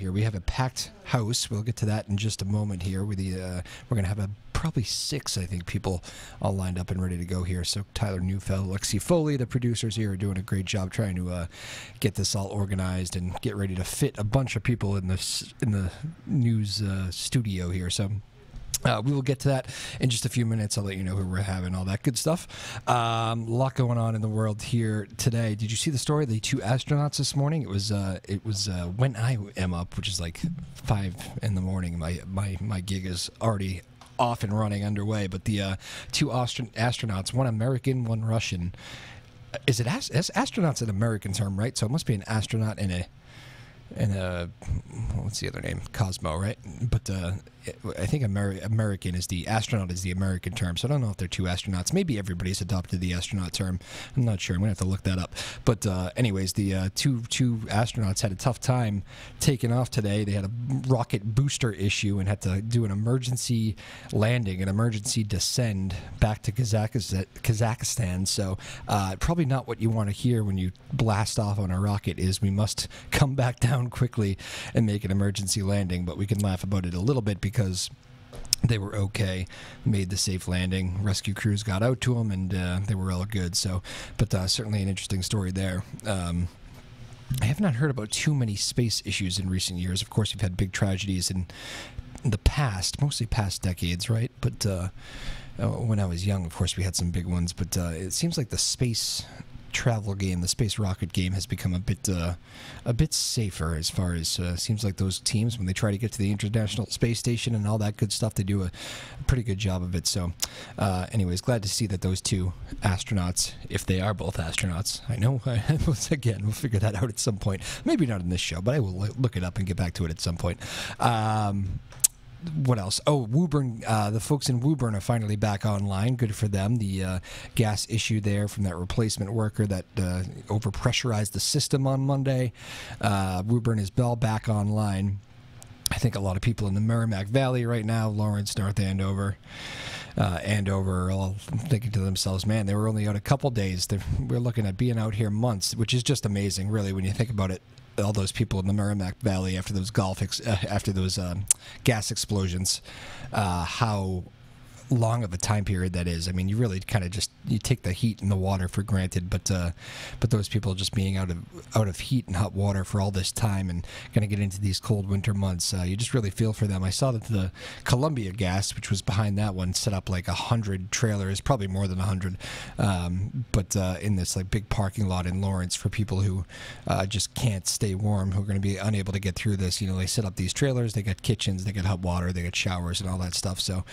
here. We have a packed house. We'll get to that in just a moment here. We're going to have probably 6, I think, people all lined up and ready to go here. So Tyler Neufeld, Lexi Foley, the producers here, are doing a great job trying to get this all organized and get ready to fit a bunch of people in the news studio here. So we will get to that in just a few minutes. I'll let you know who we're having, all that good stuff. A lot going on in the world here today. Did you see the story? The 2 astronauts this morning. It was when I am up, which is like 5 in the morning. My gig is already off and running underway. But the 2 astronauts, one American, one Russian. Is astronaut's an American term, right? So it must be an astronaut and a what's the other name? Cosmo, right? But I think American is the astronaut is the American term. So I don't know if they're 2 astronauts. Maybe everybody's adopted the astronaut term. I'm not sure. I'm gonna have to look that up. But anyways, the two astronauts had a tough time taking off today. They had a rocket booster issue and had to do an emergency landing, an emergency descend back to Kazakhstan. So probably not what you want to hear when you blast off on a rocket. Is we must come back down quickly and make an emergency landing. But we can laugh about it a little bit because they were okay, made the safe landing. Rescue crews got out to them, and they were all good. So, but certainly an interesting story there. I have not heard about too many space issues in recent years. Of course, we've had big tragedies in the past, mostly past decades, right? But when I was young, of course, we had some big ones. But it seems like the space travel game, the space rocket game, has become a bit safer as far as seems like those teams, when they try to get to the International Space Station and all that good stuff, they do a pretty good job of it. So anyways, glad to see that those 2 astronauts, if they are both astronauts, I know, again, we'll figure that out at some point. Maybe not in this show, but I will look it up and get back to it at some point. What else? Oh, Woburn, the folks in Woburn are finally back online. Good for them. The gas issue there from that replacement worker that overpressurized the system on Monday. Woburn is back online. I think a lot of people in the Merrimack Valley right now, Lawrence, North Andover, are all thinking to themselves, man, they were only out a couple days. We're looking at being out here months, which is just amazing, really, when you think about it. All those people in the Merrimack Valley after those gas explosions, how long of a time period that is. I mean, you really kind of just take the heat and the water for granted, but those people just being out of heat and hot water for all this time and going to get into these cold winter months, you just really feel for them. I saw that the Columbia Gas, which was behind that one, set up like 100 trailers, probably more than 100, but in this like big parking lot in Lawrence for people who just can't stay warm, who are going to be unable to get through this. You know, they set up these trailers, they got kitchens, they got hot water, they got showers and all that stuff. So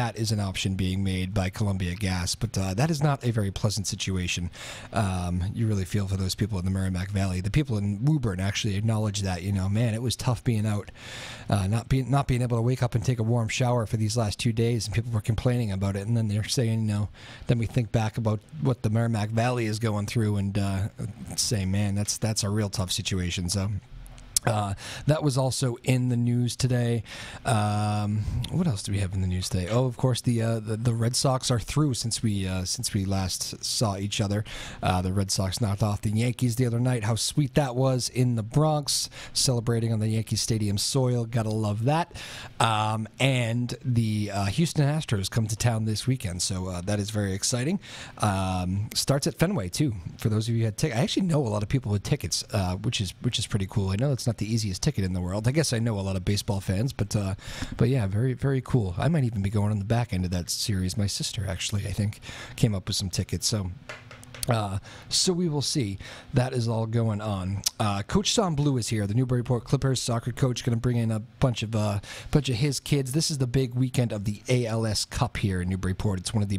that is an option being made by Columbia Gas, but that is not a very pleasant situation. You really feel for those people in the Merrimack Valley. The people in Woburn actually acknowledge that, you know, man, it was tough being out, not being able to wake up and take a warm shower for these last 2 days, and people were complaining about it. And then they're saying, you know, then we think back about what the Merrimack Valley is going through and say, man, that's a real tough situation. So that was also in the news today. What else do we have in the news today? Oh, of course, the Red Sox are through since we last saw each other. The Red Sox knocked off the Yankees the other night. How sweet that was in the Bronx, celebrating on the Yankee Stadium soil. Gotta love that. And the Houston Astros come to town this weekend, so that is very exciting. Starts at Fenway too. For those of you who had tickets, I actually know a lot of people with tickets, which is pretty cool. I know it's not the easiest ticket in the world. I guess I know a lot of baseball fans, but yeah, very, very cool. I might even be going on the back end of that series. My sister actually, I think, came up with some tickets. So we will see. That is all going on. Coach Sam Blue is here, the Newburyport Clippers soccer coach, going to bring in a bunch of his kids. This is the big weekend of the ALS Cup here in Newburyport. It's one of the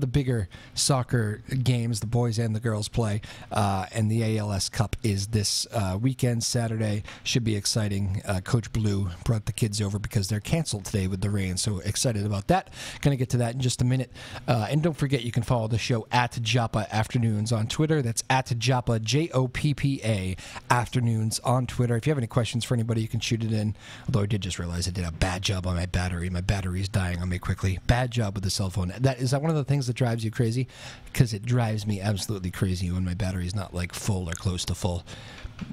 bigger soccer games the boys and the girls play, and the ALS Cup is this weekend, Saturday. Should be exciting. Coach Blue brought the kids over because they're canceled today with the rain, so excited about that. Going to get to that in just a minute. And don't forget, you can follow the show at Joppa Afternoons on Twitter. That's at Joppa, Joppa Afternoons on Twitter. If you have any questions for anybody, you can shoot it in. Although I did just realize I did a bad job on my battery. My battery's dying on me quickly. Bad job with the cell phone. Is that one of the things that drives you crazy? Because it drives me absolutely crazy when my battery's not like full or close to full.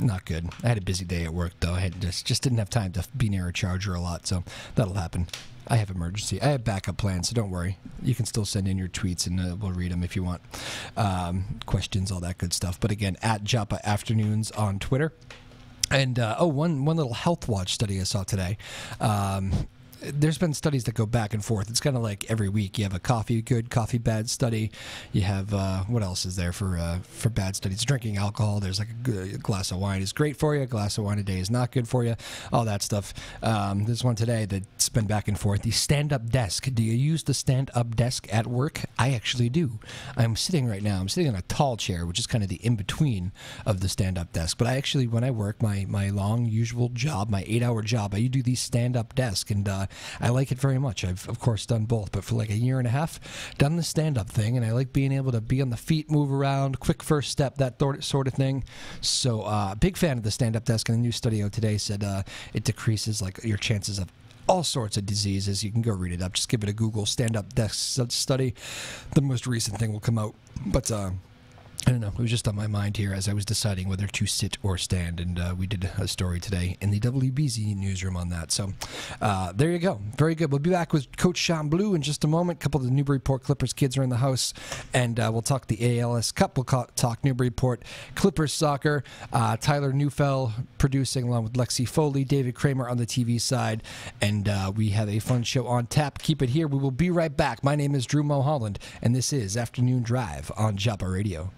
Not good. I had a busy day at work, though. I had just didn't have time to be near a charger a lot, so that'll happen. I have emergency. I have backup plans, so don't worry. You can still send in your tweets, and we'll read them if you want. Questions, all that good stuff. But again, at Joppa Afternoons on Twitter. And, one little Health Watch study I saw today. There's been studies that go back and forth. It's kind of like every week you have a coffee good, coffee bad study. You have what else is there for bad studies? Drinking alcohol. There's like a glass of wine is great for you. A glass of wine a day is not good for you. All that stuff. There's one today that's been back and forth. The stand-up desk. Do you use the stand-up desk at work? I actually do. I'm sitting right now. I'm sitting in a tall chair, which is kind of the in-between of the stand-up desk. But I actually, when I work my long usual job, my 8-hour job, I do the stand-up desk, and I like it very much. I've, of course, done both, but for like a year and a half, done the stand-up thing, and I like being able to be on the feet, move around, quick first step, that sort of thing. So big fan of the stand-up desk, and a new study out today said it decreases like your chances of all sorts of diseases. You can go read it up. Just give it a Google stand-up desk study. The most recent thing will come out. But I don't know. It was just on my mind here as I was deciding whether to sit or stand, and we did a story today in the WBZ newsroom on that. So there you go. Very good. We'll be back with Coach Sean Blue in just a moment. A couple of the Newburyport Clippers kids are in the house, and we'll talk the ALS Cup. We'll talk Newburyport Clippers soccer. Tyler Neufeld producing along with Lexi Foley, David Kramer on the TV side, and we have a fun show on tap. Keep it here. We will be right back. My name is Drew Moholland, and this is Afternoon Drive on Joppa Radio.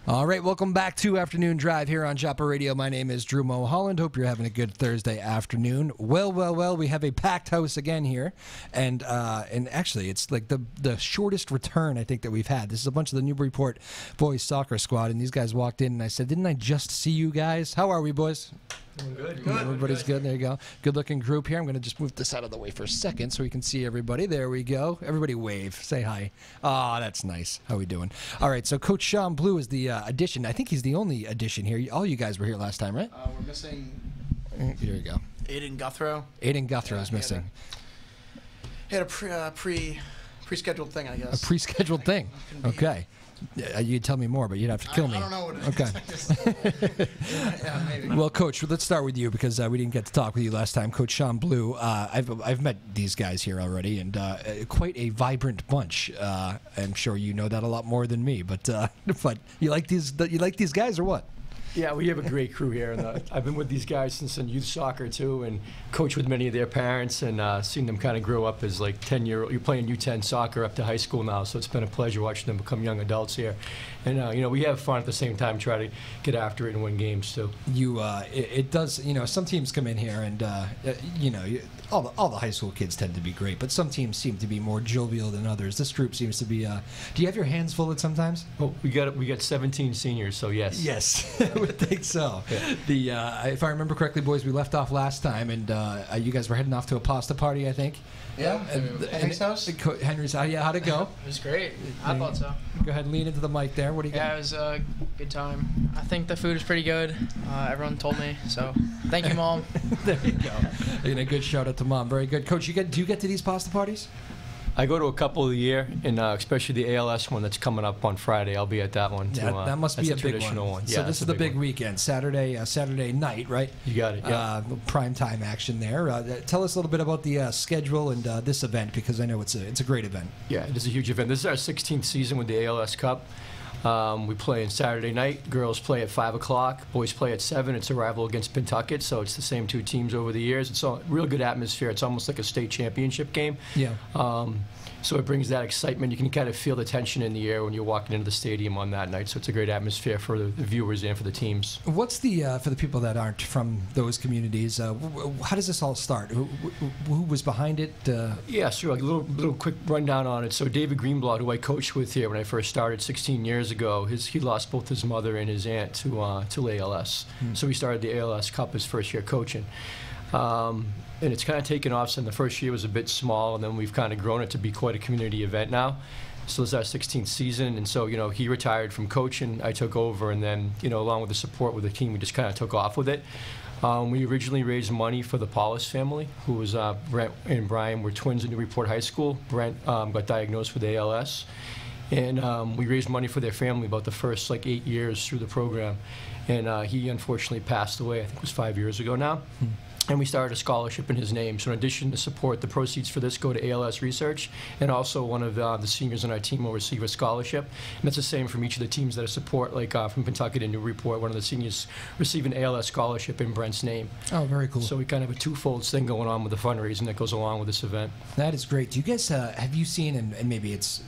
All right, welcome back to Afternoon Drive here on Joppa Radio. My name is Drew Moholland. Hope you're having a good Thursday afternoon. Well, we have a packed house again here, and actually, it's like the shortest return I think that we've had. This is a bunch of the Newburyport boys soccer squad, and these guys walked in, and I said, "Didn't I just see you guys? How are we, boys?" Good. Everybody's good. There you go. Good-looking group here. I'm going to just move this out of the way for a second so we can see everybody. There we go. Everybody wave. Say hi. Oh, that's nice. How we doing? All right, so Coach Sean Blue is the addition. I think he's the only addition here. All you guys were here last time, right? We're missing... Here you go. Aiden Guthrow. Aiden Guthrow is missing. He had a pre-scheduled thing, I guess. A pre-scheduled thing. Okay. You'd tell me more, but you'd have to kill me. I don't know what it is. Okay. Yeah, maybe. Well, Coach, let's start with you because we didn't get to talk with you last time. Coach Sean Blue, I've met these guys here already, and quite a vibrant bunch. I'm sure you know that a lot more than me, but you like these guys or what? Yeah, we have a great crew here, and I've been with these guys since in youth soccer too, and coached with many of their parents, and seen them kind of grow up as like 10-year-old. You're playing U10 soccer up to high school now, so it's been a pleasure watching them become young adults here. And we have fun at the same time, try to get after it and win games too. It does. Some teams come in here, and all the high school kids tend to be great, but some teams seem to be more jovial than others. This group seems to be. Do you have your hands full at sometimes? Well, we got 17 seniors, so yes. Yes, I would think so. Yeah. If I remember correctly, boys, we left off last time, and you guys were heading off to a pasta party, I think. Yeah, Henry's house. Henry's house. Yeah, how'd it go? It was great. I thought so. Go ahead and lean into the mic there. What do you got? Yeah, it was a good time. I think the food was pretty good. Everyone told me, so thank you, Mom. There you go. And a good shout out to Mom. Very good. Coach, do you get to these pasta parties? I go to a couple a year, and especially the ALS one that's coming up on Friday. I'll be at that one too. Yeah, that must be a big traditional one. So Yeah, this is the big weekend, Saturday night, right? You got it. Yeah. Prime time action there. Tell us a little bit about the schedule and this event, because I know it's a great event. Yeah, it is a huge event. This is our 16th season with the ALS Cup. We play on Saturday night. Girls play at 5 o'clock. Boys play at 7. It's a rival against Pentucket, so it's the same two teams over the years. It's a real good atmosphere. It's almost like a state championship game. Yeah. So it brings that excitement. You can kind of feel the tension in the air when you're walking into the stadium on that night. So it's a great atmosphere for the viewers and for the teams. What's the for the people that aren't from those communities? How does this all start? Who was behind it? Yeah, sure. Like a little quick rundown on it. So David Greenblatt, who I coached with here when I first started 16 years ago, he lost both his mother and his aunt to ALS. So he started the ALS Cup his first year coaching. And it's kind of taken off. So the first year was a bit small, and then we've kind of grown it to be quite a community event now. So this is our 16th season, and so he retired from coaching. I took over, and then along with the support with the team, we just kind of took off with it. We originally raised money for the Paulus family, who was Brent and Brian were twins at Newburyport High School. Brent got diagnosed with ALS, and we raised money for their family about the first 8 years through the program. And he unfortunately passed away. I think it was 5 years ago now. And we started a scholarship in his name. So in addition to support, the proceeds for this go to ALS Research, and also one of the seniors on our team will receive a scholarship. And that's the same from each of the teams that I support, like from Pentucket and Newburyport. One of the seniors receive an ALS scholarship in Brent's name. Oh, very cool. So we kind of have a twofold thing going on with the fundraising that goes along with this event. That is great. Do you guys, have you seen, and maybe it's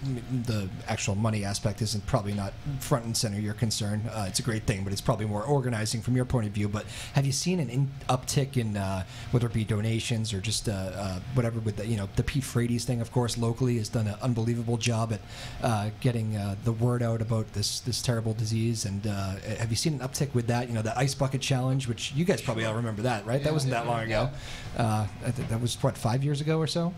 the actual money aspect isn't probably not front and center your concern. It's a great thing, but it's probably more organizing from your point of view. But have you seen an uptick in whether it be donations or just whatever with the Pete Frates thing, of course, locally has done an unbelievable job at getting the word out about this terrible disease. And have you seen an uptick with that? The Ice Bucket Challenge, which you guys probably all remember that, right? That wasn't that long ago. I think that was, 5 years ago or so?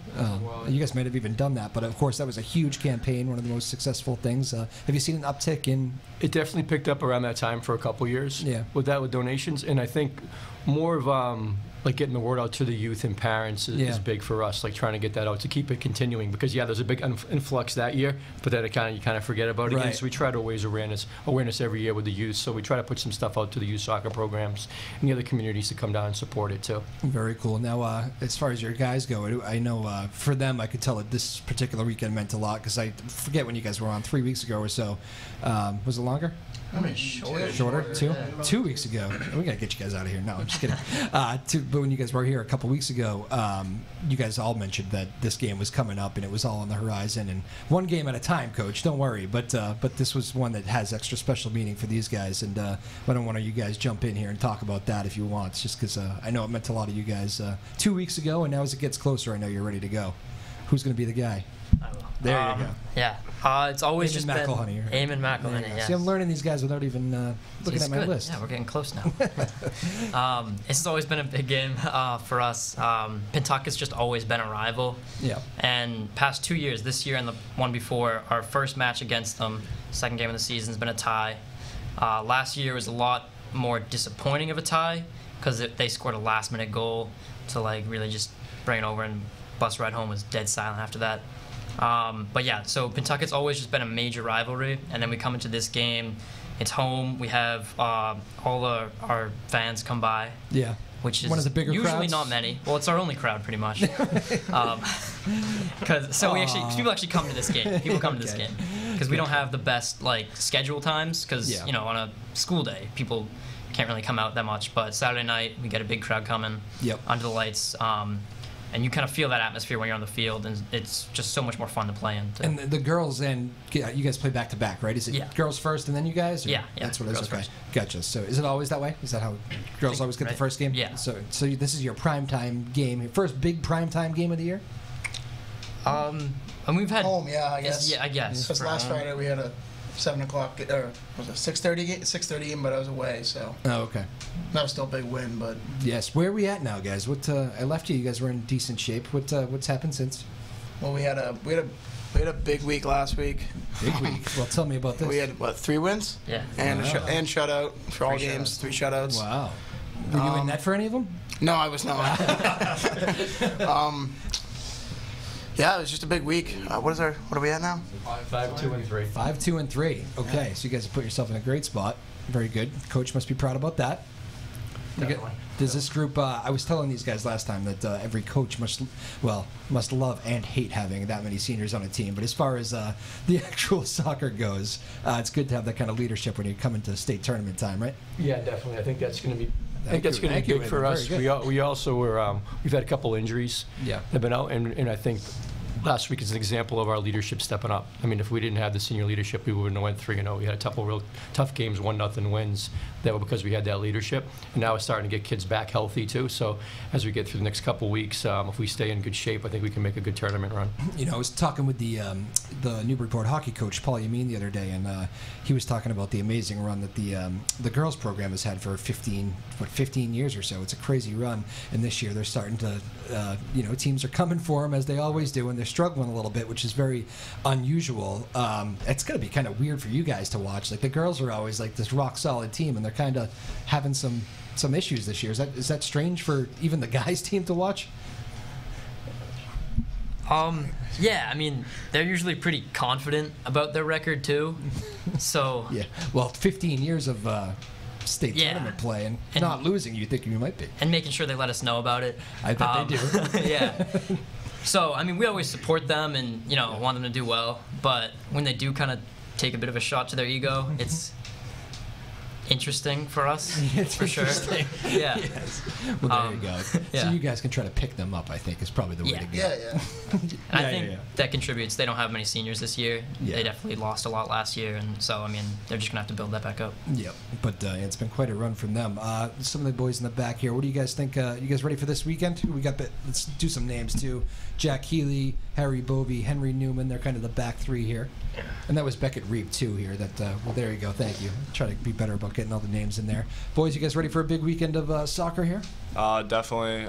You guys might have even done that. But, of course, that was a huge campaign, one of the most successful things. Have you seen an uptick in... It definitely picked up around that time for a couple years with donations. And I think more of... getting the word out to the youth and parents is big for us, trying to get that out to keep it continuing, because there's a big influx that year, but then you kind of forget about it again. So we try to raise awareness every year with the youth. So we try to put some stuff out to the youth soccer programs and the other communities to come down and support it too. Very cool. Now, as far as your guys go, I know for them, I could tell that this particular weekend meant a lot, because I forget when you guys were on 3 weeks ago or so. Was it longer? I mean, shorter. Shorter? 2 weeks ago. We got to get you guys out of here. No, I'm Just kidding. But when you guys were here a couple weeks ago, you guys all mentioned that this game was coming up and it was all on the horizon. And one game at a time, Coach. Don't worry. But this was one that has extra special meaning for these guys. And why don't one of you guys jump in here and talk about that if you want? Just because I know it meant a lot to you guys 2 weeks ago, and now as it gets closer, I know you're ready to go. Who's going to be the guy? I will. There you go. Yeah, it's always Eamon just been McElhoney, right? Eamon McElhoney. Yeah. See, I'm learning these guys without even looking at my good. list. Yeah, we're getting close now. This has always been a big game for us. Pentucket's just always been a rival. Yeah. And past 2 years, this year and the one before, our first match against them, second game of the season, has been a tie. Last year was a lot more disappointing of a tie because they scored a last-minute goal to like really just bring it over, and bus ride home was dead silent after that. But yeah, so Pentucket's always just been a major rivalry, and then we come into this game. It's home. We have all our fans come by. Yeah. Which is one of the bigger usually crowds? not many. Well, it's our only crowd pretty much. Cause people actually come to this game. People come to this game because we don't have the best like schedule times. Because you know, on a school day, people can't really come out that much. But Saturday night, we get a big crowd coming. Yep. Under the lights. And you kind of feel that atmosphere when you're on the field, and it's just so much more fun to play in. And the girls and you guys play back to back, right? Is it girls first and then you guys? Or Yeah. That's what it is. Girls Okay, first. Gotcha. So is it always that way? Is that how girls always get the first game? Yeah. So this is your primetime game, first big primetime game of the year? And we've had Home, yeah, I guess. Yeah, I guess. Because for last home. Friday we had a 7 o'clock, or was it 6:30 game? 6:30 game, but I was away, so Oh, okay. that was still a big win. But Yes. Where are we at now, guys? What I left you. You guys were in decent shape. What's happened since? well, we had a big week last week. Big week. Well, tell me about this. We had 3 wins Yeah. and Wow. and shutout for all 3 games, shutouts. 3 shutouts. Wow. Were you in net for any of them? No, I was not. Yeah, it was just a big week. What are we at now? 5-2-3. 5-2-3. Okay, so you guys have put yourself in a great spot. Very good. Coach must be proud about that. Definitely. Does this group? I was telling these guys last time that every coach must love and hate having that many seniors on a team. But as far as the actual soccer goes, it's good to have that kind of leadership when you come into state tournament time, right? Yeah, definitely. I think that's going to be. Thank you. Be Thank you, big for Evan. us. Very good. We also were. We've had a couple injuries. Yeah. Have been out, and I think last week is an example of our leadership stepping up. I mean, if we didn't have the senior leadership, we wouldn't have went 3-0. We had a couple real tough games, 1-0 wins. That were because we had that leadership. And now we're starting to get kids back healthy too. So as we get through the next couple weeks, if we stay in good shape, I think we can make a good tournament run. You know, I was talking with the Newburyport hockey coach, Paul Yameen, the other day, and he was talking about the amazing run that the girls program has had for 15 years or so. It's a crazy run, and this year they're starting to, teams are coming for them as they always do, and they're struggling a little bit, which is very unusual. It's going to be kind of weird for you guys to watch. Like the girls are always like this rock solid team, and they're kind of having some issues this year. Is that strange for even the guys' team to watch? Yeah, I mean, they're usually pretty confident about their record too. So Yeah. Well, 15 years of state tournament play and not losing, you think you might be. and making sure they let us know about it. I bet they do. Yeah. So I mean, we always support them and want them to do well. But when they do kind of take a bit of a shot to their ego, it's interesting for us. It's for interesting. Sure. Yeah. Yes. Well, there you go. So yeah. you guys can try to pick them up, I think, is probably the way Yeah. to go. Yeah. And I think that contributes. They don't have many seniors this year. Yeah. They definitely lost a lot last year, and so I mean, they're just gonna have to build that back up. Yep. But it's been quite a run from them. Some of the boys in the back here, what do you guys think? You guys ready for this weekend? We got let's do some names too. Jack Healy, Harry Bovey, Henry Newman. They're kind of the back three here. And that was Beckett Reap too here. Well, there you go. Thank you. Try to be better about getting all the names in there. Boys, you guys ready for a big weekend of soccer here? Definitely.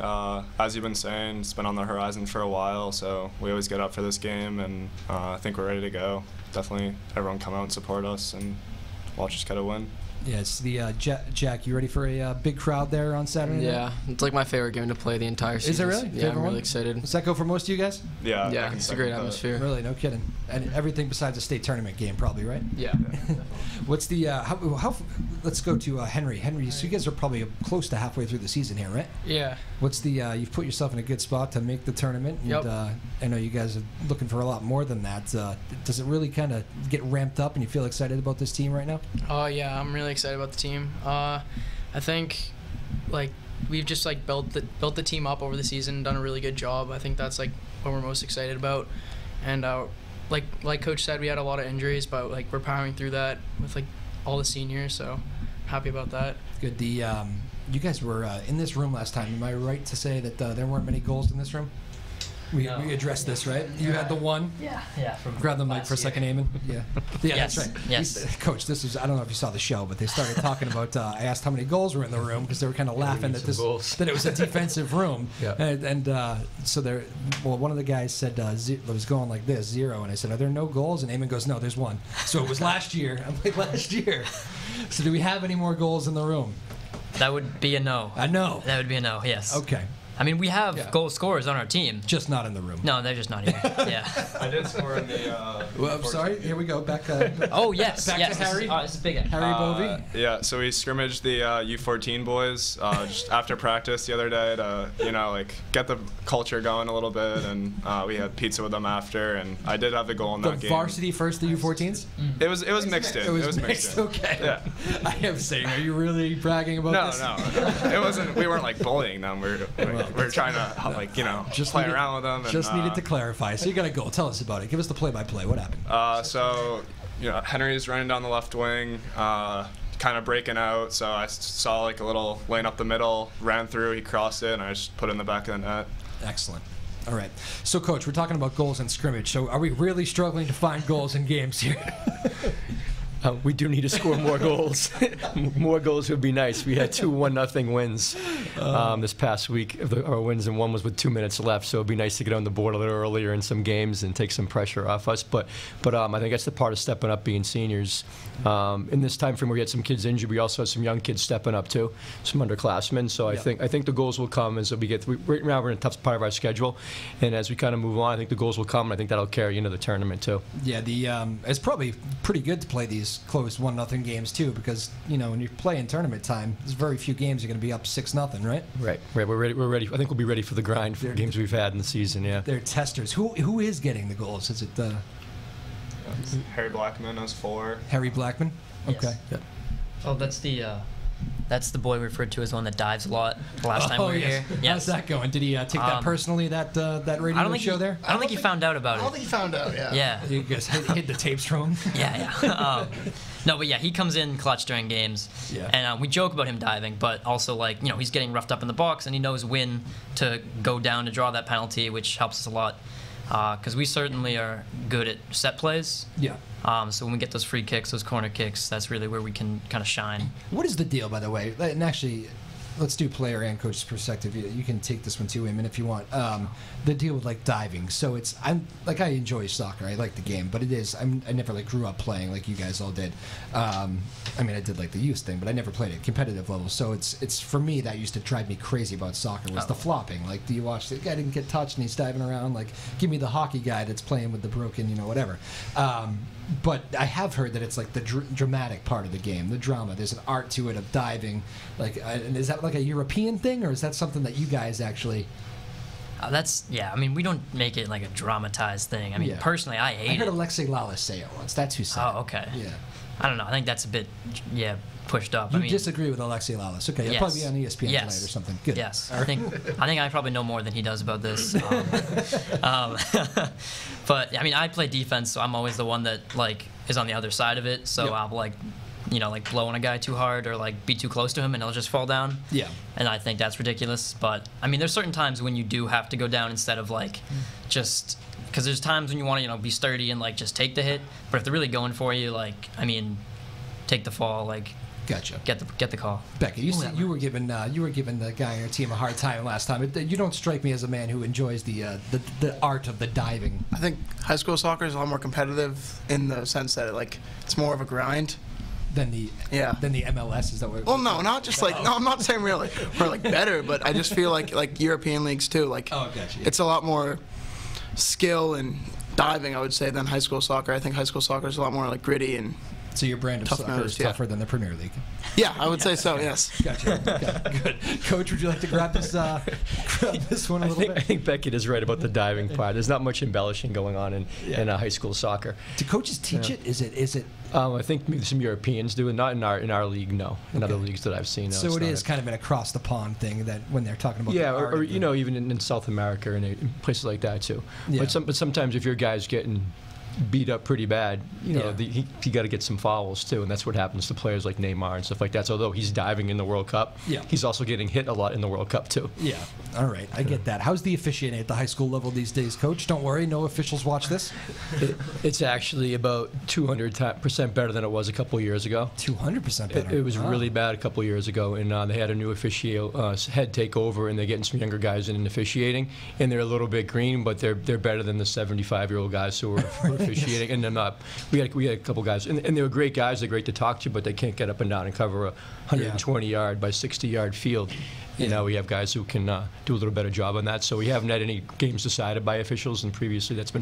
As you've been saying, it's been on the horizon for a while, so we always get up for this game, and I think we're ready to go. Definitely everyone come out and support us and watch us get a win. Yes, Jack, you ready for a big crowd there on Saturday night? Yeah, it's like my favorite game to play the entire season. Is it really? Yeah, Favorite I'm really one? excited. Does that go for most of you guys? Yeah. Yeah, it's a great atmosphere. Really, no kidding. And everything besides a state tournament game, probably, right? Yeah. What's the how? Let's go to Henry. Henry, so you guys are probably close to halfway through the season here, right? Yeah. What's the? You've put yourself in a good spot to make the tournament. And, Yep. I know you guys are looking for a lot more than that. Does it really kind of get ramped up, and you feel excited about this team right now? Oh yeah, I'm really excited about the team. I think like we've just like built the team up over the season, done a really good job. I think that's like what we're most excited about. And like Coach said, we had a lot of injuries, but like we're powering through that with like all the seniors. So happy about that. Good. You guys were in this room last time. Am I right to say that there weren't many goals in this room? We addressed this, right? You had the one. Yeah. Grab the mic for a second, Eamon. Yeah. Yeah, Yes, that's right. yes. Coach, this is, I don't know if you saw the show, but they started talking about, I asked how many goals were in the room because they were kind of laughing that it was a defensive room. Yeah. And so one of the guys said, it was going like this, 0. And I said, are there no goals? And Eamon goes, no, there's one. So it was last year. I'm like, last year. So do we have any more goals in the room? That would be a no. I know. That would be a no, yes. Okay. I mean, we have goal scorers on our team. Just not in the room. No, they're just not here. Yeah. I did score in the. Well, I'm sorry. Here we go. Back. Oh yes, Back yes. to Harry. This is big. Harry Bovey. Yeah, so we scrimmaged the U14 boys just after practice the other day to, like, get the culture going a little bit, and we had pizza with them after, and I did have the goal in that game. The varsity first, the U14s? It was mixed in. It was mixed. Okay. Yeah. I am saying, are you really bragging about this? No. It wasn't. We weren't like bullying them. We were trying to just play around with them. And, just needed to clarify. So you got a goal. Tell us about it. Give us the play-by-play. What happened? So Henry's running down the left wing, kind of breaking out. So I saw like a little lane up the middle, ran through. He crossed it, and I just put it in the back of the net. Excellent. All right. So, Coach, we're talking about goals in scrimmage. So are we really struggling to find goals in games here? We do need to score more goals. More goals would be nice. We had 2 1-0 wins this past week. Our wins, and one was with 2 minutes left. So it'd be nice to get on the board a little earlier in some games and take some pressure off us. But I think that's the part of stepping up, being seniors. In this time frame where we had some kids injured, we also had some young kids stepping up too, some underclassmen. So I think the goals will come as we get through. Right now we're in a tough part of our schedule, and as we kind of move on, I think the goals will come. And I think that'll carry into the tournament too. Yeah, it's probably pretty good to play these close 1-0 games too, because when you play in tournament time, there's very few games you're going to be up 6-0, right? Right. We're ready. I think we'll be ready for the grind for the games we've had in the season. Yeah. They're testers. Who is getting the goals? Is it Harry Blackman has 4. Harry Blackman? Yes. Okay. Yep. Oh, that's the boy we referred to as one that dives a lot. The last time we were here. How's that going? Did he take that personally? That radio show there? I don't think he found out about it. I don't think he found out. Yeah. Yeah. You guys hid the tapes from him. Yeah. No, but yeah, he comes in clutch during games, and we joke about him diving, but also he's getting roughed up in the box, and he knows when to go down to draw that penalty, which helps us a lot, because we certainly are good at set plays. Yeah. So when we get those free kicks, those corner kicks, that's really where we can kind of shine. What is the deal, by the way? And actually, let's do player and coach's perspective. You can take this one too, Eamon, if you want. The deal with diving. So I enjoy soccer. I like the game, but I never grew up playing like you guys all did. I did the youth thing, but I never played at competitive level. So it's for me that used to drive me crazy about soccer was the flopping. Do you watch the guy didn't get touched and he's diving around? Give me the hockey guy that's playing with the broken, whatever. But I have heard that it's the dramatic part of the game, the drama. There's an art to it of diving. And is that a European thing, or is that something that you guys actually? We don't make it a dramatized thing. Personally, I hate it. I heard Alexei Lala say it once. That's who said it. Oh, okay. Yeah. I don't know. I think that's a bit, pushed up. You disagree with Alexei Lalas. Okay, he'll probably be on ESPN tonight or something. Good. Yes. I think I probably know more than he does about this. But I play defense, so I'm always the one that is on the other side of it. So I'll blow on a guy too hard or be too close to him and he'll just fall down. Yeah. And I think that's ridiculous. But there's certain times when you do have to go down instead of just. Because there's times when you want to, be sturdy and just take the hit. But if they're really going for you, take the fall. Gotcha. Get the call. Becca, you were giving the guy on your team a hard time last time. You don't strike me as a man who enjoys the art of the diving. I think high school soccer is a lot more competitive in the sense that it's more of a grind. Than the MLS, is that what? Well, no, not just no, I'm not saying really we're better, but I just feel like European leagues too. Gotcha. It's a lot more skill and diving, I would say, than high school soccer. I think high school soccer is a lot more gritty and So your brand of Tough soccer nose, is yeah. tougher than the Premier League. Yeah, I would say so. Yes. Gotcha. Okay, good. Coach, would you like to grab this one a little I bit? think Beckett is right about the diving part. There's not much embellishing going on in high school soccer. Do coaches teach it? Is it? I think maybe some Europeans do, and not in our league. No, in other leagues that I've seen. No, So it's it not is kind of an across the pond thing that when they're talking about. Yeah, the art or of you know, even in South America and in places like that too. Yeah. But sometimes if your guy's getting beat up pretty bad, you know, Yeah. he got to get some fouls too, and that's what happens to players like Neymar and stuff like that. So although he's diving in the World Cup, Yeah. he's also getting hit a lot in the World Cup too. Yeah. All right, I get that. How's the officiating at the high school level these days, Coach? Don't worry, no officials watch this. It's actually about 200% better than it was a couple years ago. 200% better. It was Wow. really bad a couple years ago, and they had a new head take over, and they're getting some younger guys in officiating, and they're a little bit green, but they're better than the 75-year-old guys who were officiating, and they're not. We had a couple guys, and they were great guys. They're great to talk to, but they can't get up and down and cover a 120-yard by 60-yard field. You know, we have guys who can do a little better job on that. So we haven't had any games decided by officials, and previously that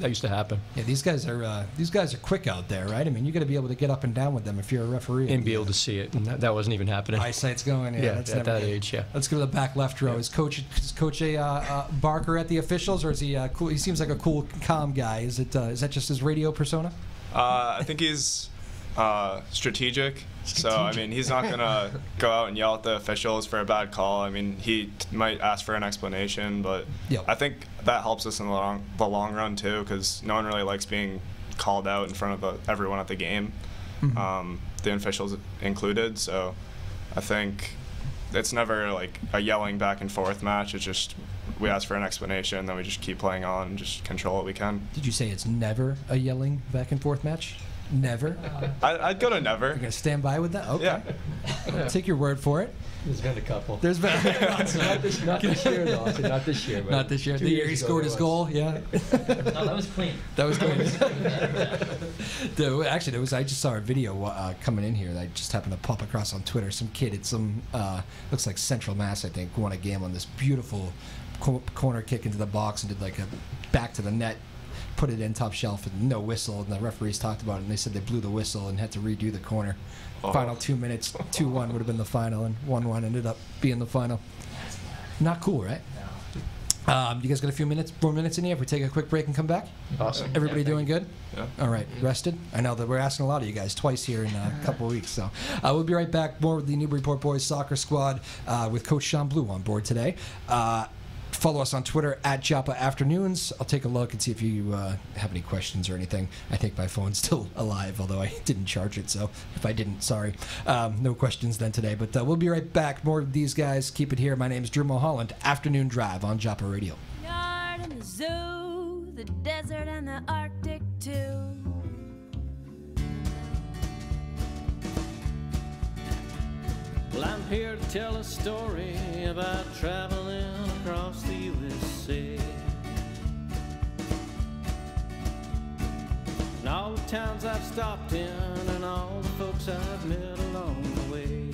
used to happen. Yeah, these guys are quick out there, right? I mean, you got to be able to get up and down with them if you're a referee. And be able to see it, and that wasn't even happening. Eyesight's going. Yeah, that's at never that good. age, yeah. Let's go to the back left row. Is Coach a barker at the officials, or is he cool? He seems like a cool, calm guy. Is that just his radio persona? I think he's strategic. So, I mean, he's not going to go out and yell at the officials for a bad call. I mean, he might ask for an explanation, but Yep. I think that helps us in the long run, too, because no one really likes being called out in front of everyone at the game, the officials included. So I think it's never like a yelling back and forth match. It's just we ask for an explanation, then we just keep playing on and just control what we can. Did you say it's never a yelling back and forth match? Never. I'd go to never. You're gonna stand by with that? Okay. Yeah. I'll take your word for it. There's been a couple. There's been not this year, though. Not this year. But not this year. 2 The year he years ago scored there his was. goal. Yeah. No, that was clean. That was good. Actually, there was. I just saw a video coming in here that I just happened to pop across on Twitter. Some kid at some looks like Central Mass, I think, won a game on this beautiful corner kick into the box and did like a back to the net, put it in top shelf and no whistle. And the referees talked about it and they said they blew the whistle and had to redo the corner. Oh. Final 2 minutes, 2-1 would have been the final, and 1-1 ended up being the final. Not cool, right? You guys got a few more minutes in here if we take a quick break and come back? Awesome. Everybody doing good? Yeah. All right, rested? I know that we're asking a lot of you guys twice here in a couple of weeks. So we'll be right back. More with the Newburyport Boys Soccer Squad with Coach Sean Blue on board today. Follow us on Twitter at Joppa Afternoons. I'll take a look and see if you have any questions or anything. I think my phone's still alive, although I didn't charge it. So if I didn't, sorry. No questions then today. But we'll be right back. More of these guys. Keep it here. My name is Drew Moholland. Afternoon Drive on Joppa Radio. Yard and the zoo, the desert and the Arctic too. Well, I'm here to tell a story about traveling across the USA. And all the towns I've stopped in and all the folks I've met along the way.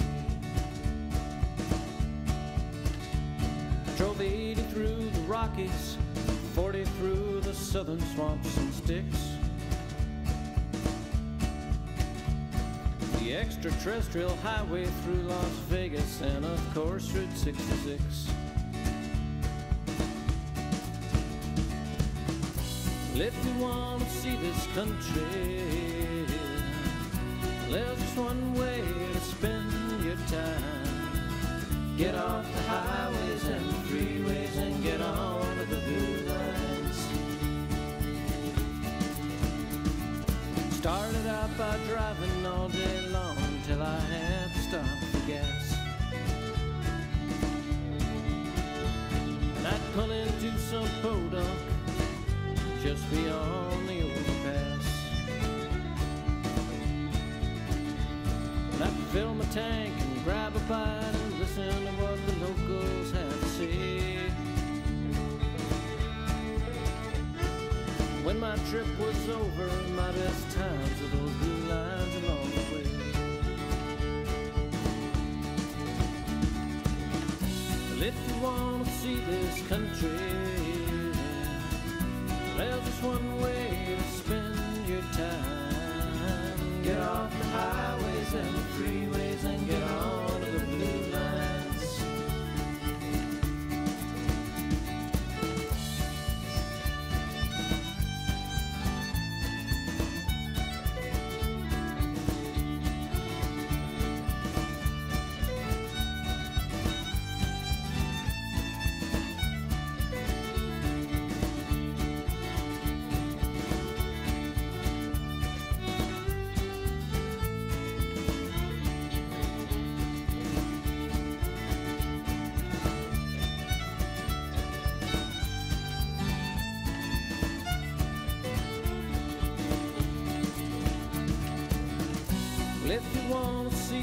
I drove 80 through the Rockies, 40 through the southern swamps and sticks. The extraterrestrial highway through Las Vegas and of course Route 66. Well, if you want to see this country, there's just one way to spend your time. Get off the highways and the freeways and get on to the blue lines. Started out by driving all day long till I had to stop for gas. And I'd pull into some podunk just beyond the overpass. And I'd fill my tank and grab a bite and listen to what the locals had to say. When my trip was over, my best times were those blue lines along the way. Well, if you want to see this country, there's just one way to spend your time. Get off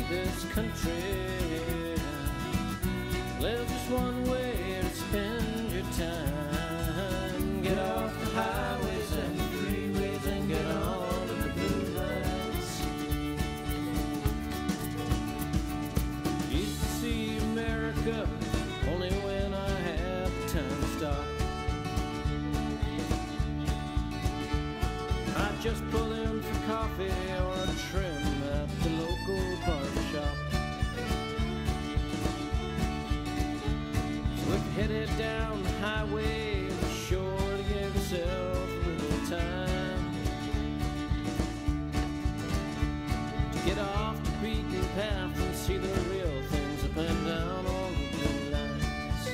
this country. There's just one way to spend your time. Get off the highways and freeways and get on to the blue lights. Used to see America only when I had the time to stop. I'd just pull in for coffee or a trim at the local barber shop. So if you're headed down the highway, be sure to give yourself a little time to get off the beaten path and see the real things up and down all the blue lines.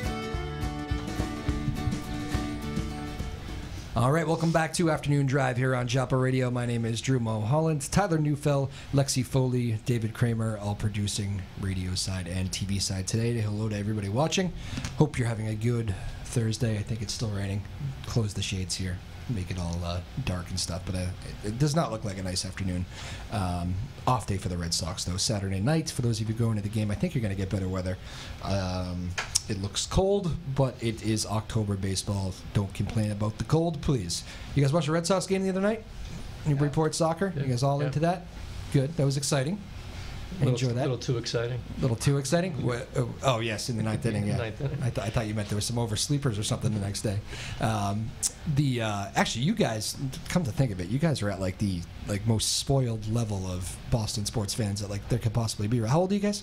All right, welcome back to Afternoon Drive here on Joppa Radio. My name is Drew Moholland, Tyler Neufeld, Lexi Foley, David Kramer, all producing radio side and TV side today. Hello to everybody watching. Hope you're having a good Thursday. I think it's still raining. Close the shades here, make it all dark and stuff, but it does not look like a nice afternoon. Off day for the Red Sox, though. Saturday night, for those of you going to the game, I think you're going to get better weather. It looks cold, but it is October baseball. Don't complain about the cold, please. You guys watch the Red Sox game the other night? Newburyport soccer? Yeah. You guys all into that? Good. That was exciting. Enjoy that. A little too exciting. A little too exciting? Oh, yes, in the ninth inning, yeah. Ninth inning. I thought you meant there was some oversleepers or something the next day. Actually, you guys, come to think of it, you guys are at like the most spoiled level of Boston sports fans that there could possibly be. How old are you guys?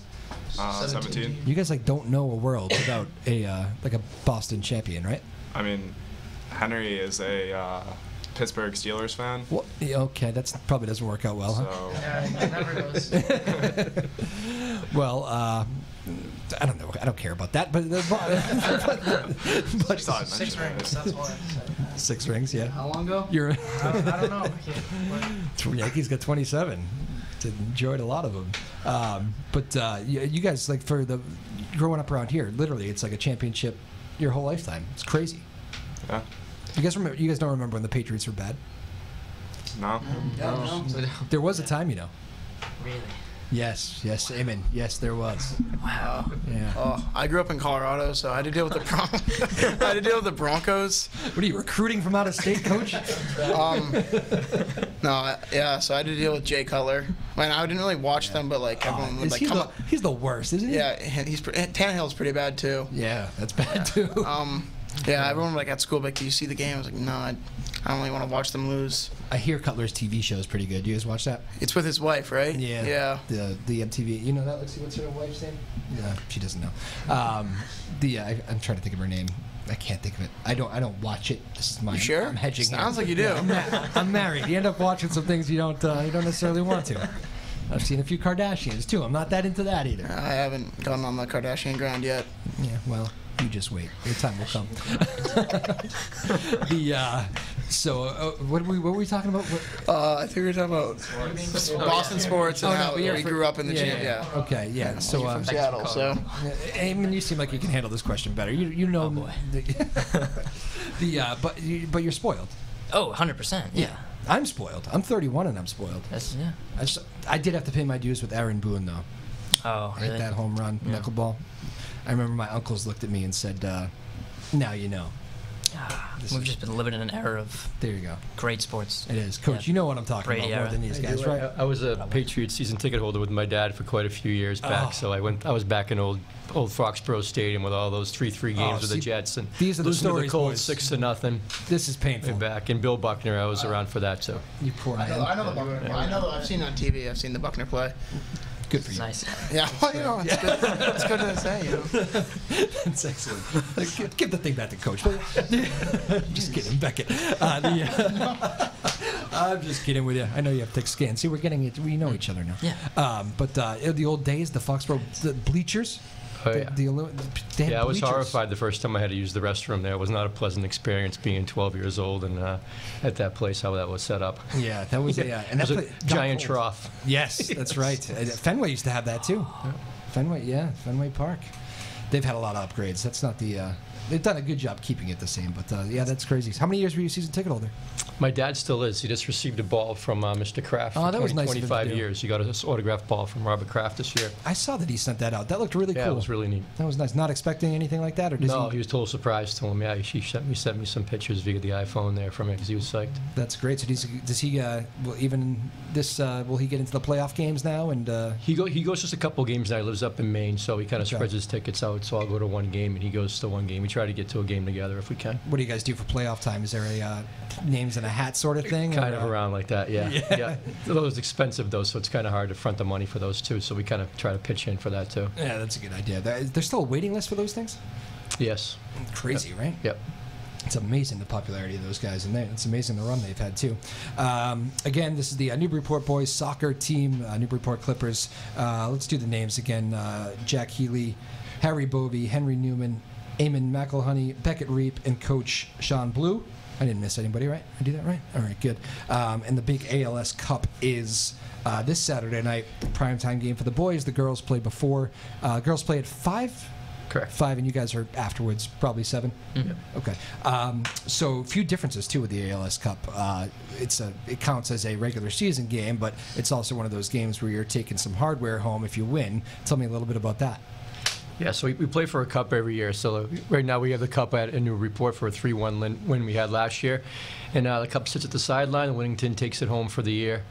17. You guys don't know a world without a Boston champion, right? I mean, Henry is a Pittsburgh Steelers fan. Well, yeah, okay, that probably doesn't work out well, huh? So Yeah, it never goes. Well, I don't know. I don't care about that, but Just thought I'd 6 mention rings, it. that's why. 6 rings, yeah. How long ago? You're I don't know. Yankees got 27. Enjoyed a lot of them. But you guys, for the growing up around here, literally, it's like a championship your whole lifetime. It's crazy. Yeah. You guys remember? You guys don't remember when the Patriots were bad? No. No. There was a time, Really? Yes, amen. Yes, there was. Wow. Yeah. Oh, I grew up in Colorado, so I had to deal with the Broncos. What are you recruiting from out of state, coach? Yeah. So I had to deal with Jay Cutler. I didn't really watch them, but everyone would come up. He's the worst, isn't he? Yeah, Tannehill's pretty bad too. Yeah, that's bad too. Yeah, everyone at school do you see the game? I was like, no, I don't really want to watch them lose. I hear Cutler's TV show is pretty good. Do you guys watch that? It's with his wife, right? Yeah. Yeah. The MTV. You know that? Let's see. What's her wife's name? Yeah, she doesn't know. I'm trying to think of her name. I can't think of it. I don't watch it. This is my. You sure? I'm hedging. Sounds like you do. I'm married. You end up watching some things you don't necessarily want to. I've seen a few Kardashians too. I'm not that into that either. I haven't gone on the Kardashian ground yet. Yeah. Well. You just wait. Your time will come. What were we talking about? I think we were talking about Boston sports and how we grew up in the gym. Yeah. Okay. Yeah. So from Seattle, so. Eamon, you seem like you can handle this question better. You know. But you're spoiled. Oh, 100%. Yeah. I'm spoiled. I'm 31 and I'm spoiled. That's yeah. I did have to pay my dues with Aaron Boone though. Oh, really? Hit that home run, knuckleball. I remember my uncles looked at me and said, now you know. We've just been living in an era of there you go. Great sports. It is. Coach, you know what I'm talking Brady about more era. than these guys, right? I was a Patriots season ticket holder with my dad for quite a few years back, so I was back in old Foxborough Stadium with all those 3-3 games with the Jets, and these are the losing to stories, the Colts boys. 6-0. This is painful. Back and Bill Buckner, I was around for that, so. You poor man. I know the Buckner. I know. I've seen on TV. I've seen the Buckner play. Good for you. Nice. Yeah, well, it's good. It's good to say, That's excellent. Give the thing back to Coach. Just kidding, Beckett. I'm just kidding with you. I know you have thick skin. See, we're getting it. We know each other now. Yeah. But the old days, the Foxborough, the bleachers. Oh, yeah. They had I was bleachers. horrified the first time I had to use the restroom there. It was not a pleasant experience being 12 years old and at that place, how that was set up. Yeah, that was and it was that a giant trough. Yes, that's right. Fenway used to have that too. Fenway Park. They've had a lot of upgrades. That's not the. They've done a good job keeping it the same, but yeah, that's crazy. How many years were you season ticket holder? My dad still is. He just received a ball from Mr. Kraft Oh, for that was nice of him to 25 do. years. He got an autographed ball from Robert Kraft this year. I saw that he sent that out. That looked really Yeah, cool. it was really neat. That was nice. Not expecting anything like that, or does No, he? he was a total surprise to him. Yeah, he sent me some pictures via the iPhone there from it because he was psyched. That's great. So does he? Will even this? Will he get into the playoff games now? And He goes just a couple games now. He lives up in Maine, so he kind of Okay. spreads his tickets out. So I'll go to one game, and he goes to one game. We try to get to a game together if we can. what do you guys do for playoff time? Is there a names in a hat sort of thing? Kind or, of around like that, yeah. Yeah. Those expensive though, so it's kind of hard to front the money for those too. So we kind of try to pitch in for that too. Yeah, that's a good idea. There's still a waiting list for those things. Yes. Crazy, right? Yep. It's amazing the popularity of those guys, and it's amazing the run they've had too. Again, this is the Newburyport boys soccer team, Newburyport Clippers. Let's do the names again: Jack Healy, Harry Bovey, Henry Newman, Eamon McElhoney, Beckett Reap, and Coach Sean Blue. I didn't miss anybody, right? I do that right? All right, good. And the big ALS Cup is this Saturday night, primetime game for the boys. The girls play before. Girls play at 5. Correct. 5, and you guys are afterwards, probably 7. Mm-hmm. Okay. So a few differences too with the ALS Cup. It counts as a regular season game, but it's also one of those games where you're taking some hardware home if you win. Tell me a little bit about that. Yeah, so we play for a cup every year. So right now we have the cup at a new report for a 3-1 win we had last year. And the cup sits at the sideline, and Winnington takes it home for the year.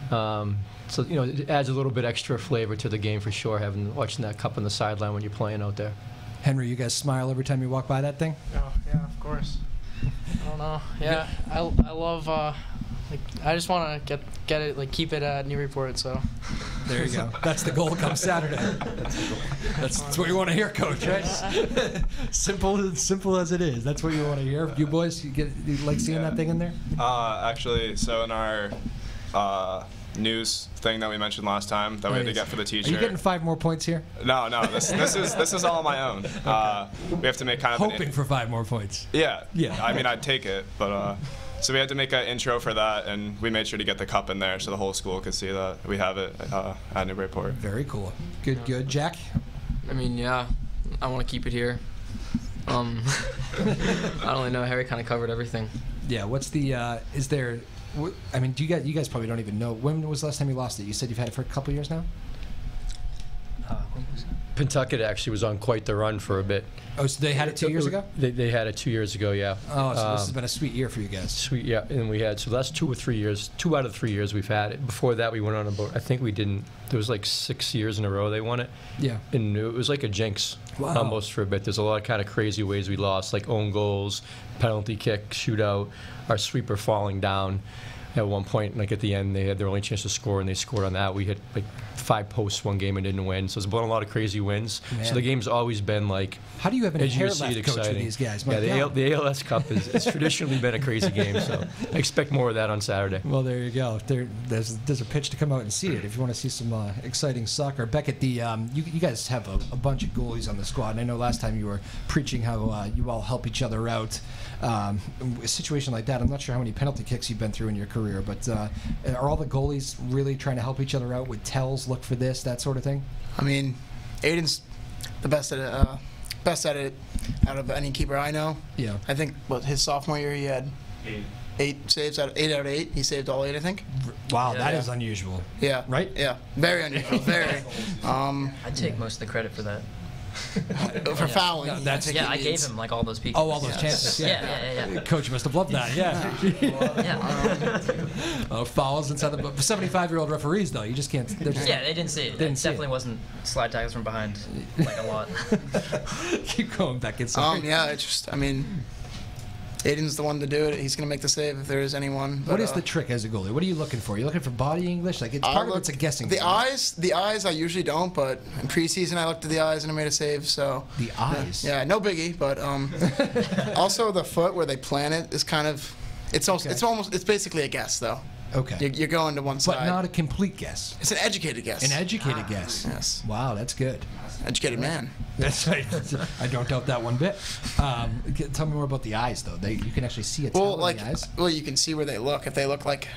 So, it adds a little bit extra flavor to the game for sure, watching that cup on the sideline when you're playing out there. Henry, you guys smile every time you walk by that thing? Oh, yeah, of course. I don't know. Yeah, I love, I just want to get it, keep it at Newburyport, so. There you go. That's the goal come Saturday. That's what you want to hear, Coach, right? Simple as it is. That's what you want to hear. You boys, you like seeing that thing in there? Actually, so in our news thing that we mentioned last time that we had to get for the Are teacher. you getting 5 more points here? No, this is all on my own. We have to make kind of Hoping for 5 more points. Yeah. Yeah. I mean, I'd take it, but so we had to make an intro for that, and we made sure to get the cup in there so the whole school could see that we have it at Newburyport. Very cool. Good. Jack? I mean, yeah, I want to keep it here. I don't really know. Harry kind of covered everything. Yeah. What's the? Is there? I mean, do you guys probably don't even know. When was the last time you lost it? You said you've had it for a couple years now. When was it? Pentucket actually was on quite the run for a bit. Oh, so they had it 2 years ago? They had it 2 years ago, yeah. Oh, so this has been a sweet year for you guys. Sweet, yeah. And we had, so that's 2 or 3 years, 2 out of the 3 years we've had it. Before that, we went on about, I think we didn't, there was 6 years in a row they won it. Yeah. And it was like a jinx almost for a bit. There's a lot of kind of crazy ways we lost, like own goals, penalty kick, shootout, our sweeper falling down. At one point, at the end, they had their only chance to score, and they scored on that. We hit 5 posts one game and didn't win. So it's been a lot of crazy wins. Man. So the game's always been How do you have any as you hair see left, it, Coach, with exciting. these guys? My Yeah, God. the ALS Cup it's traditionally been a crazy game. So I expect more of that on Saturday. Well, there you go. There's a pitch to come out and see it if you want to see some exciting soccer. Beckett, you guys have a bunch of goalies on the squad, and I know last time you were preaching how you all help each other out. A situation like that, I'm not sure how many penalty kicks you've been through in your career, but are all the goalies really trying to help each other out with tells, look for this, that sort of thing? I mean, Aiden's the best at it out of any keeper I know. Yeah. I think his sophomore year he had 8 saves out of 8. He saved all 8, I think. Wow, that is unusual. Yeah. Right? Yeah. Very unusual. Very. I'd take most of the credit for that. For fouling. No, that's I gave him all those PKs. all those chances. Yeah. Coach must have loved that. Yeah. Yeah. Fouls inside the 75-year-old referees, though. You just can't. Yeah, they didn't see it. Didn't It see definitely it. wasn't slide tackles from behind a lot. Keep going back inside. Yeah. It's just. I mean, Aiden's the one to do it. He's gonna make the save if there is anyone. But, What is the trick as a goalie? What are you looking for? Are you looking for body English? It's part of it's a guessing The game. eyes I usually don't, but in preseason I looked at the eyes and I made a save. So The eyes. yeah, no biggie. But also the foot where they plant it is kind of. It's basically a guess though. Okay. You're going to one side. But not a complete guess. It's an educated guess. An educated guess. Yes. Wow, that's good. Educated man. That's right. I don't doubt that one bit. Tell me more about the eyes, though. You can actually see a tell in the eyes. Well, you can see where they look. If they look like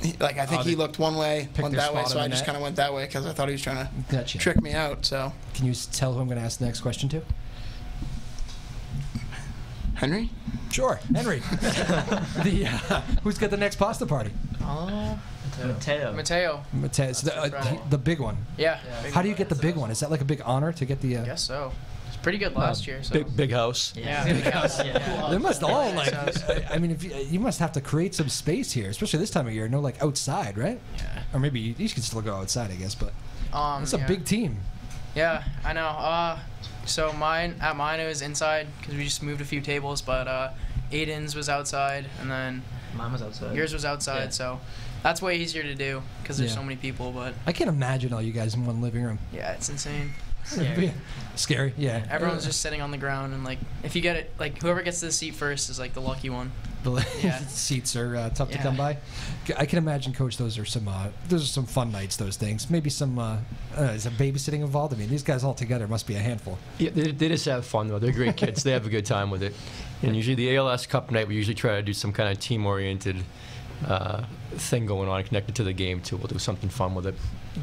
I think he looked one way, went their that way, spot so on I the just net? kind of went that way because I thought he was trying to Gotcha. trick me out. So Can you tell who I'm going to ask the next question to? Henry. Sure, Henry. Who's got the next pasta party? Mateo. Mateus, the big one. Yeah. How do you get the big one? Is that like a big honor to get the? I guess so. It's pretty good last year. So. Big house. Yeah. Big house. Yeah. They must all I mean, if you must have to create some space here, especially this time of year. No, like outside, right? Yeah. Or maybe you can still go outside, I guess. But it's a yeah. big team. Yeah, I know. So mine it was inside because we just moved a few tables, but Aiden's was outside, and then Mine was outside. yours was outside. Yeah. So that's way easier to do because there's Yeah. so many people. But I can't imagine all you guys in one living room. yeah, it's insane. Scary, yeah. Everyone's just sitting on the ground, and like if you get it, like whoever gets to the seat first is like the lucky one. Yeah. Seats are tough to Yeah. come by. I can imagine, Coach. Those are some fun nights. Those things. Maybe some is there babysitting involved? I mean, these guys all together must be a handful. Yeah, they just have fun though. They're great kids. They have a good time with it. And usually the ALS Cup night, we usually try to do some kind of team-oriented thing going on connected to the game too. We'll do something fun with it.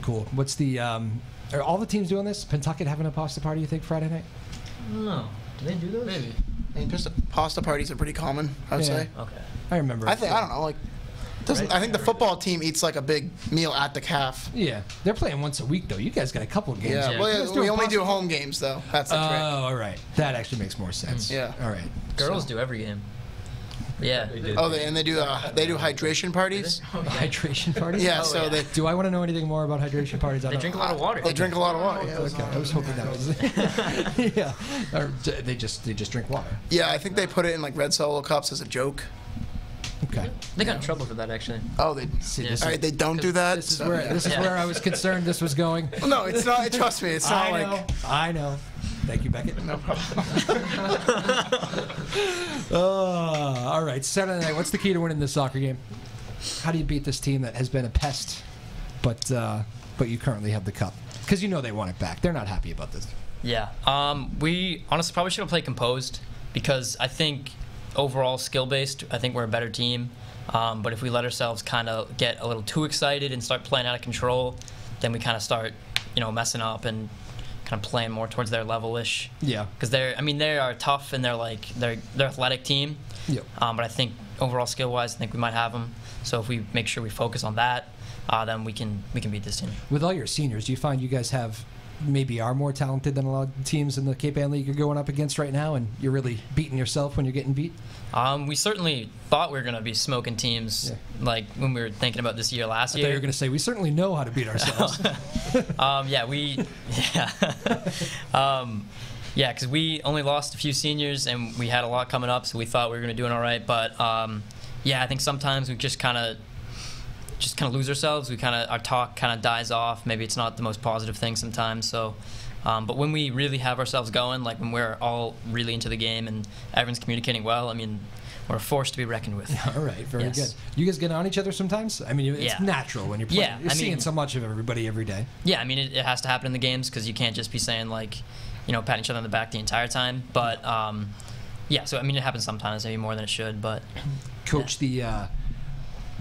Cool. What's the? Are all the teams doing this? Pentucket having a pasta party? You think Friday night? I don't know. Do they do those? Maybe. I mean, just pasta parties are pretty common, I would Yeah. say. Okay. I remember. I don't know, like, I think the football team eats like a big meal at the calf. Yeah, they're playing once a week though. You guys got a couple of games. Yeah, Yeah. well, You guys we doing only do pasta- home games though. That's the trick. Oh, all right. That actually makes more sense. Yeah. All right. Girls do every game. Yeah. Oh, they do hydration parties. Hydration parties. Yeah, so they Do I want to know anything more about hydration parties? I They don't- drink a lot of water. they drink a lot of water. Yeah, Okay, I was hoping that was. Yeah. Or they just drink water. yeah, I think they put it in like red Solo cups as a joke. Okay. They got in trouble for that actually. Oh, they. See, Yeah. this All is, right, they don't do that. this is so- where I was concerned this was going. Well, no, it's not. Trust me, it's not like. I know. Thank you, Beckett. No problem. All right, Saturday night. What's the key to winning this soccer game? How do you beat this team that has been a pest, but you currently have the cup? Because you know they want it back. They're not happy about this. Yeah. We honestly probably should have played composed because I think overall skill based, I think we're a better team. But if we let ourselves kind of get a little too excited and start playing out of control, then we kind of start, messing up and kind of playing more towards their level-ish. Yeah. Because they are tough and they're athletic team. Yep. But I think overall skill-wise, I think we might have them. So if we make sure we focus on that, then we can beat this team. With all your seniors, do you find you guys are more talented than a lot of teams in the Cape Ann League you're going up against right now, and you're really beating yourself when you're getting beat? We certainly thought we were going to be smoking teams, like when we were thinking about this year last I year. thought you were going to say we certainly know how to beat ourselves. Because we only lost a few seniors and we had a lot coming up, so we thought we were going to do it all right. But I think sometimes we just kind of lose ourselves. Our talk kind of dies off. Maybe it's not the most positive thing sometimes. So, but when we really have ourselves going, like when we're all really into the game and everyone's communicating well, I mean, we're a force to be reckoned with. All right, very Yes. good. You guys get on each other sometimes? I mean, it's Yeah. natural when you're playing. Yeah, You're I seeing mean- so much of everybody every day. Yeah, I mean, it has to happen in the games because you can't just be saying like, patting each other on the back the entire time. But so I mean, it happens sometimes, maybe more than it should. But Coach,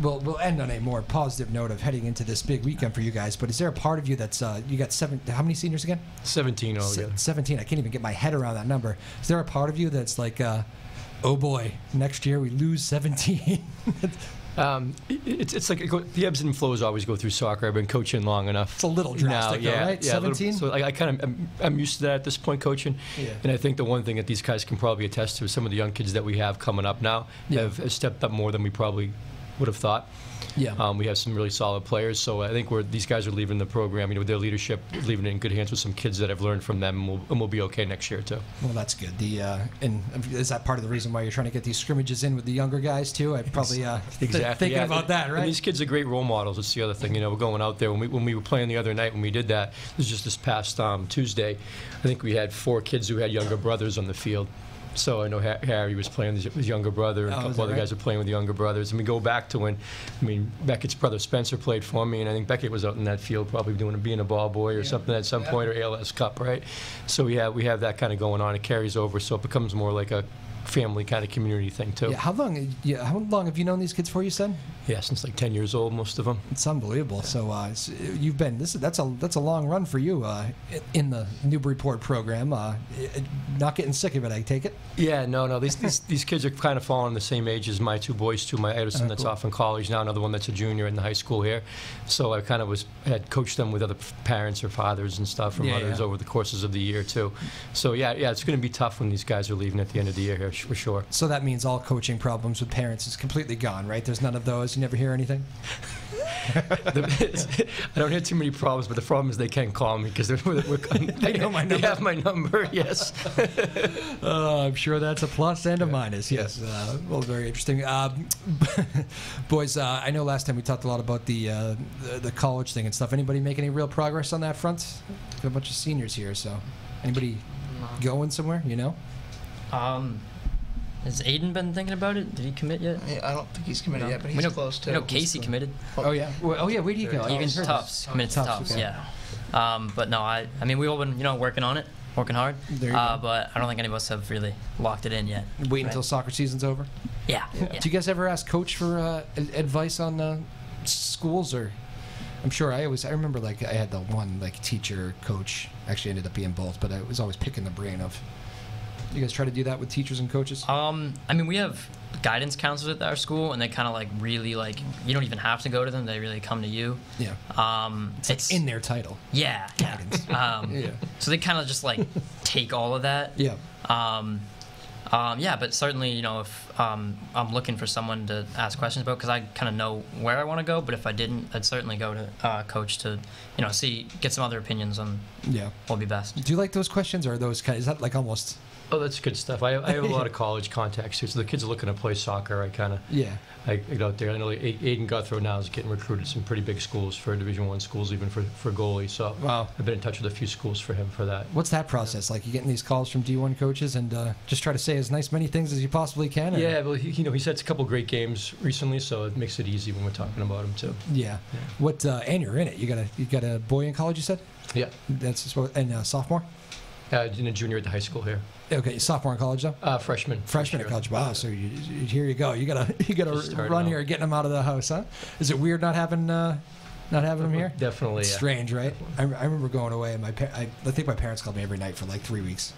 we'll end on a more positive note of heading into this big weekend for you guys. But is there a part of you that's you got how many seniors again? 17 altogether. 17. I can't even get my head around that number. Is there a part of you that's like, oh boy, next year we lose 17? It's like the ebbs and flows always go through soccer. I've been coaching long enough. It's a little drastic, though, right? Yeah, 17? So I kind of I'm used to that at this point, coaching. Yeah. And I think the one thing that these guys can probably attest to is some of the young kids that we have coming up now have stepped up more than we probably would have thought. Yeah. We have some really solid players, so I think these guys are leaving the program, with their leadership, leaving it in good hands with some kids that have learned from them, and we'll be okay next year too. Well, that's good. And is that part of the reason why you're trying to get these scrimmages in with the younger guys too? I probably thinking about that, right? And these kids are great role models. It's the other thing. We're going out there. When we were playing the other night, when we did that, it was just this past Tuesday. I think we had 4 kids who had younger brothers on the field. So I know Harry was playing with his younger brother, and a couple other guys were playing with the younger brothers. And we go back to when, Beckett's brother Spencer played for me, and I think Beckett was out in that field probably being a ball boy or something at some point, or ALS Cup, right? So we have that kind of going on. It carries over, so it becomes more like a family kind of community thing too. Yeah, how long have you known these kids for, you said? Yeah, since like 10 years old, most of them. It's unbelievable. So you've been that's a long run for you in the Newburyport program. Not getting sick of it, I take it. Yeah, no. These kids are kind of falling the same age as my two boys too. My Edison that's cool. off in college now, another one that's a junior in the high school here. So I kind of had coached them with other parents or fathers and stuff or mothers over the courses of the year too. So yeah, it's going to be tough when these guys are leaving at the end of the year here for sure. So that means all coaching problems with parents is completely gone, right? There's none of those. You never hear anything. I don't hear too many problems, but the problem is they can't call me because they know my number. They have my number. Yes. I'm sure that's a plus and a minus. Yes. Well, very interesting. Boys, I know last time we talked a lot about the college thing and stuff. Anybody make any real progress on that front? Got a bunch of seniors here, so anybody going somewhere? You know. Has Aiden been thinking about it? Did he commit yet? I don't think he's committed yet, but he's close to. We know Casey committed. Oh yeah. Where did he go? Even Tufts committed to Tufts. Okay. Yeah. But no, I mean we've all been working on it, working hard. There you go. But I don't think any of us have really locked it in yet. Wait until soccer season's over. Yeah. Do you guys ever ask coach for advice on schools? Or I'm sure I remember like I had the one like teacher coach, actually ended up being both, but I was always picking the brain of. You guys try to do that with teachers and coaches? I mean, we have guidance counselors at our school, and they kind of like really like you don't even have to go to them; they really come to you. Yeah. It's in their title. Yeah. Guidance. Yeah. So they kind of just like take all of that. Yeah. Yeah, but certainly, if I'm looking for someone to ask questions about, because I kind of know where I want to go, but if I didn't, I'd certainly go to coach to, get some other opinions on what would be best. Do you like those questions, or are those is that like almost? Oh, that's good stuff. I have a lot of college contacts too, so the kids are looking to play soccer. I get out there. I know Aiden Guthrow now is getting recruited to some pretty big schools for Division I schools, even for goalie. So wow. I've been in touch with a few schools for him for that. What's that process like? You getting these calls from D1 coaches and just try to say as many things as you possibly can? Or? Yeah, well, he's had a couple great games recently, so it makes it easy when we're talking about him too. Yeah. What? And you're in it. You got a boy in college. You said. Yeah. That's and sophomore. And a junior at the high school here. Okay, sophomore in college though. Freshman. Freshman at college. Wow. So here you go. You gotta run here, getting him out of the house, huh? Is it weird not having him here? Definitely. It's strange, right? I remember going away, and I think my parents called me every night for like 3 weeks.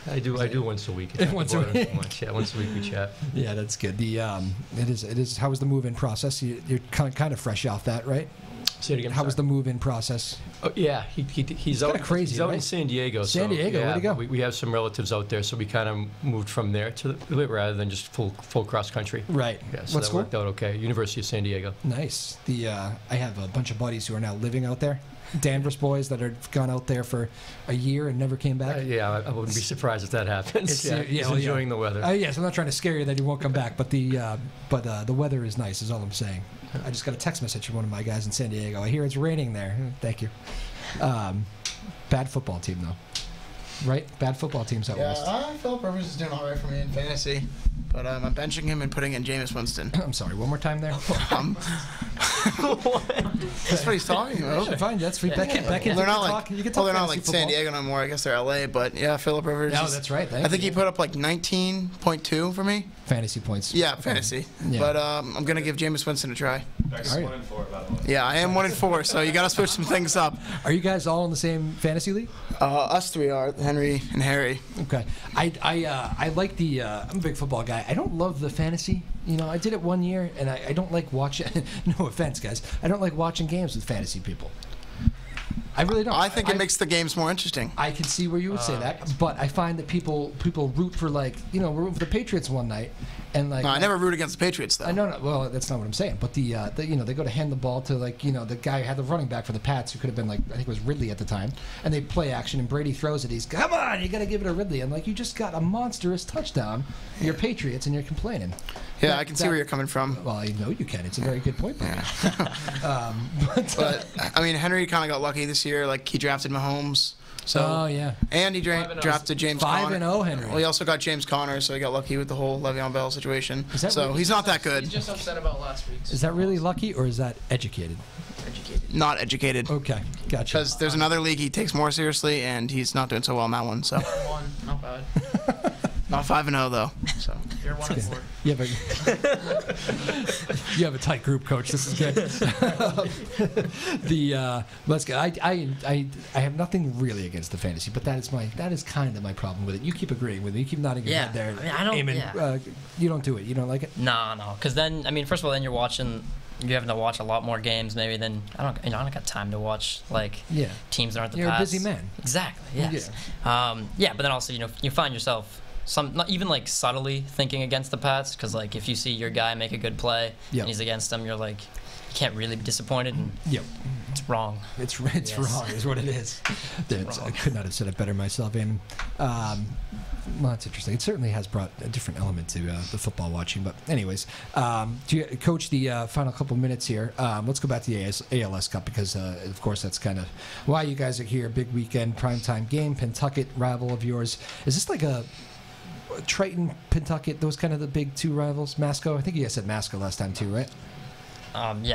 Yeah. I do once a week. Once a week. Yeah, once a week we chat. Yeah, that's good. It is. How was the move-in process? You're kind of fresh off that, right? Say it again. How was the move-in process? Oh, yeah, he's out. Crazy. He's out right? in San Diego. San Diego, yeah, where'd he go? We have some relatives out there, so we kind of moved from there to rather than just full cross country. Right. Yeah, so what that school? worked out okay. University of San Diego. Nice. I have a bunch of buddies who are now living out there. Danvers boys that have gone out there for a year and never came back. Yeah, I wouldn't be surprised if that happens. He's enjoying the weather. Yes, I'm not trying to scare you that he won't come back, but the weather is nice. Is all I'm saying. I just got a text message from one of my guys in San Diego. I hear it's raining there. Thank you. Bad football team though, right? Bad football teams out west. Philip Rivers is doing all right for me in fantasy, but I'm benching him and putting in Jameis Winston. I'm sorry. One more time there. That's what he's talking about. Fine. That's free. Becky, they're not like they're not like football. San Diego no more. I guess they're LA. But yeah, Philip Rivers. No, that's right. I think he put up like 19.2 for me. Fantasy points. Yeah, fantasy. Yeah. But I'm gonna give Jameis Winston a try. Beck's 1-4, by the way. Yeah, I am 1-4, so you gotta switch some things up. Are you guys all in the same fantasy league? Us three are Henry and Harry. Okay. I like the. I'm a big football guy. I don't love the fantasy. I did it one year, and I don't like watching. No offense, guys. I don't like watching games with fantasy people. I really don't. I think it makes the games more interesting. I can see where you would say that, but I find that people root for we're rooting for the Patriots one night, and like. No, I never root against the Patriots though. No. Well, that's not what I'm saying. But they go to hand the ball to the guy who had the running back for the Pats, who could have been I think it was Ridley at the time, and they play action, and Brady throws it. He's come on, you got to give it to Ridley, and you just got a monstrous touchdown. Yeah. You're Patriots, and you're complaining. Yeah, I can see where you're coming from. Well, I know you can. It's a very good point. Yeah. But I mean, Henry kind of got lucky this year. Like he drafted Mahomes. So, oh yeah. And he drafted James Conner. 5-0 Henry. Well, he also got James Conner, so he got lucky with the whole Le'Veon Bell situation. So he's not that good. He's just upset about last week's. Is that really lucky, or is that educated? Educated. Not educated. Okay, gotcha. Because there's another league he takes more seriously, and he's not doing so well in that one. So. Not bad. Not 5-0 though. So You're 1-4. You have a tight group, coach. This is good. Let's go. I have nothing really against the fantasy, but that is kind of my problem with it. You keep agreeing with me. You keep nodding your head there. I mean, I don't. Eamon, you don't do it. You don't like it? No. Because then, I mean, first of all, then you're having to watch a lot more games. Maybe than I don't got time to watch teams that aren't the You're past. a busy man. Exactly. Yes. But then also you find yourself not even like subtly thinking against the Pats, because like if you see your guy make a good play and he's against them, you're like, you can't really be disappointed. And it's wrong. It's wrong is what it is. I could not have said it better myself, Eamon. Well, that's interesting. It certainly has brought a different element to the football watching. But anyways, Coach, the final couple minutes here. Let's go back to the ALS Cup, because, of course, that's kind of why you guys are here. Big weekend, primetime game, Pentucket rival of yours. Is this like a Triton, Pentucket, those kind of the big two rivals? Masco? I think you guys said Masco last time too, right?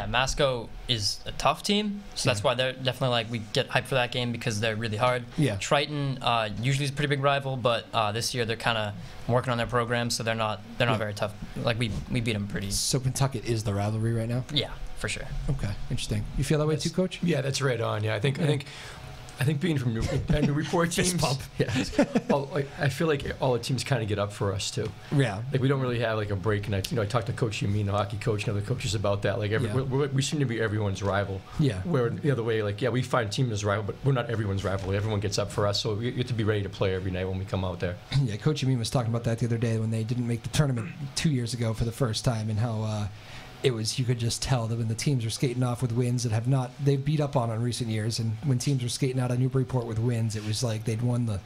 Masco is a tough team, so that's why they're definitely like, we get hyped for that game because they're really hard. Yeah. Triton usually is a pretty big rival, but this year they're kind of working on their program, so they're not very tough. Like we beat them pretty. So Pentucket is the rivalry right now? Yeah, for sure. Okay, interesting. You feel that way too, Coach? Yeah, that's right on. Yeah, I think being from Newburyport teams, I feel like all the teams kind of get up for us too. Yeah. Like we don't really have like a break, and I talked to Coach Yameen, the hockey coach, and other coaches about that. Like we seem to be everyone's rival. Yeah. Where the other way, like we find teams as rival, but we're not everyone's rival. Everyone gets up for us, so we get to be ready to play every night when we come out there. Yeah, Coach Yameen was talking about that the other day when they didn't make the tournament 2 years ago for the first time, and how it was, you could just tell that when the teams were skating off with wins that they've beat up on recent years, and when teams were skating out of Newburyport with wins, it was like they'd won the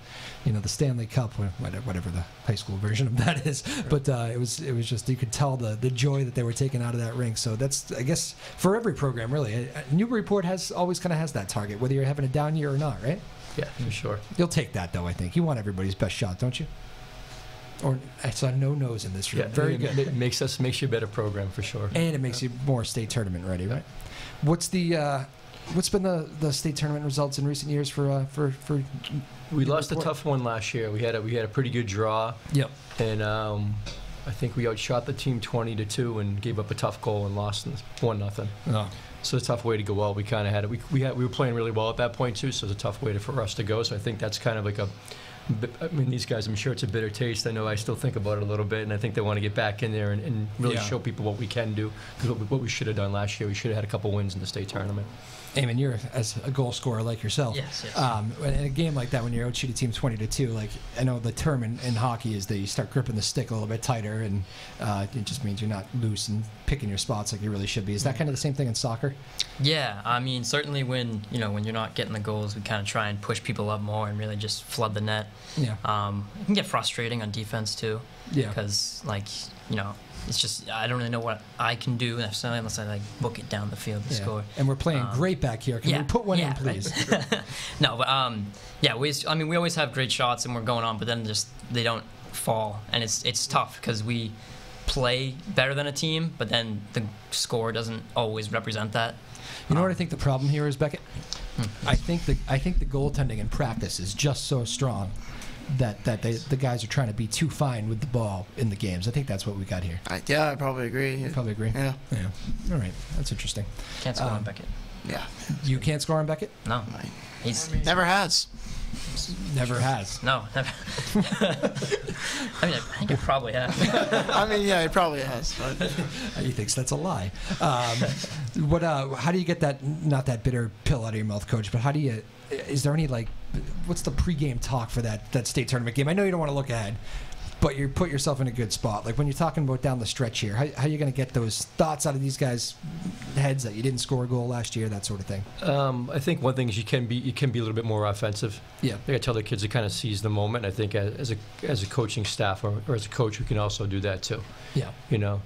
Stanley Cup, whatever the high school version of that is. But it was just, you could tell the joy that they were taking out of that rink. So that's, I guess, for every program really. Newburyport always kind of has that target, whether you're having a down year or not, right? Yeah, for sure. You'll take that though, I think. You want everybody's best shot, don't you? Or I saw no nose in this room. Yeah, very good. It makes you a better program for sure. And it makes you more state tournament ready, right? What's been the state tournament results in recent years for? We lost a tough one last year. We had a pretty good draw. Yep. And I think we outshot the team 20-2 and gave up a tough goal and lost 1-0. Oh. So it's a tough way to go out. We kind of had it. We were playing really well at that point too. So it's a tough way for us to go. So I think that's kind of like these guys, I'm sure it's a bitter taste. I know I still think about it a little bit, and I think they want to get back in there and really show people what we can do. Because what we should have done last year, we should have had a couple wins in the state tournament. Eamon, you're as a goal scorer like yourself. Yes. In a game like that, when you're out shooting team 20-2, like I know the term in hockey is that you start gripping the stick a little bit tighter, and it just means you're not loose and picking your spots like you really should be. Is that kind of the same thing in soccer? Yeah, I mean, certainly when you're not getting the goals, we kind of try and push people up more and really just flood the net. Yeah. It can get frustrating on defense too. Yeah. Because it's just, I don't really know what I can do necessarily unless I book it down the field to score. And we're playing great back here. Can we put one in, please? Right. No, but we always have great shots and we're going on, but then just they don't fall, and it's tough because we play better than a team, but then the score doesn't always represent that. You know what I think the problem here is, Beckett? I think the goaltending in practice is just so strong that the guys are trying to be too fine with the ball in the games. I think that's what we got here. I probably agree. You probably agree? Yeah. All right. That's interesting. Can't score on Beckett. Yeah. You can't score on Beckett? No. He's never has. Never has. No, never. I mean, I think he probably has. I mean, yeah, he probably has. But. He thinks that's a lie. How do you get that, not that bitter pill out of your mouth, Coach, but is there any, what's the pregame talk for that state tournament game? I know you don't want to look ahead, but you put yourself in a good spot. Like when you're talking about down the stretch here, how are you going to get those thoughts out of these guys' heads that you didn't score a goal last year, that sort of thing? I think one thing is you can be a little bit more offensive. Yeah. I tell the kids to kind of seize the moment. I think as a coaching staff or as a coach, we can also do that too. Yeah.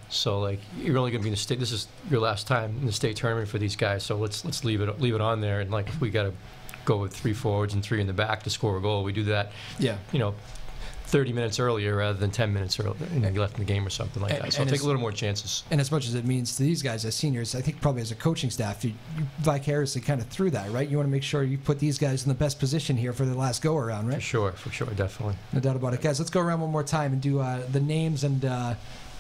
So you're only going to be in the state. This is your last time in the state tournament for these guys. So let's leave it on there. And if we got to go with 3 forwards and 3 in the back to score a goal, we do that. Yeah. 30 minutes earlier rather than 10 minutes earlier. You know, you left in the game or something like that. So I'll take a little more chances. And as much as it means to these guys as seniors, I think probably as a coaching staff, you vicariously kind of through that, right? You want to make sure you put these guys in the best position here for the last go-around, right? For sure, definitely. No doubt about it. Guys, let's go around one more time and do the names and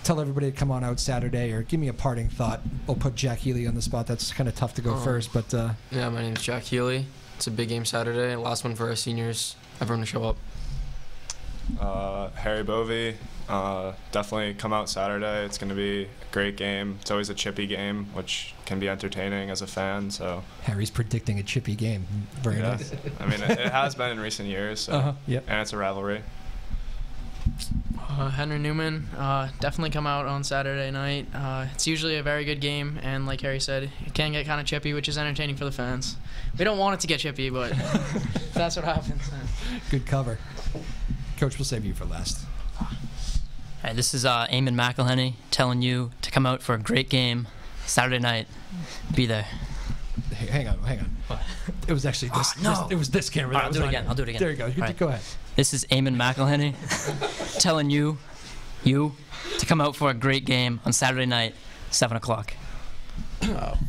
tell everybody to come on out Saturday, or give me a parting thought. We'll put Jack Healy on the spot. That's kind of tough to go first, but... Yeah, my name's Jack Healy. It's a big game Saturday, last one for our seniors. Everyone to show up. Harry Bovey, definitely come out Saturday. It's going to be a great game. It's always a chippy game, which can be entertaining as a fan. So Harry's predicting a chippy game. Very nice. I mean, it has been in recent years. So, Yep. And it's a rivalry. Henry Newman, definitely come out on Saturday night. It's usually a very good game, and like Harry said, it can get kind of chippy, which is entertaining for the fans. We don't want it to get chippy, but that's what happens. Good cover. Coach, we'll save you for last. Hey, this is Eamon McElhenney telling you to come out for a great game Saturday night. Be there. Hey, hang on. What? It was actually this. No. It was this camera. I'll do it again. There you go. Right. Go ahead. This is Eamon McElhenney telling you to come out for a great game on Saturday night, 7 o'clock.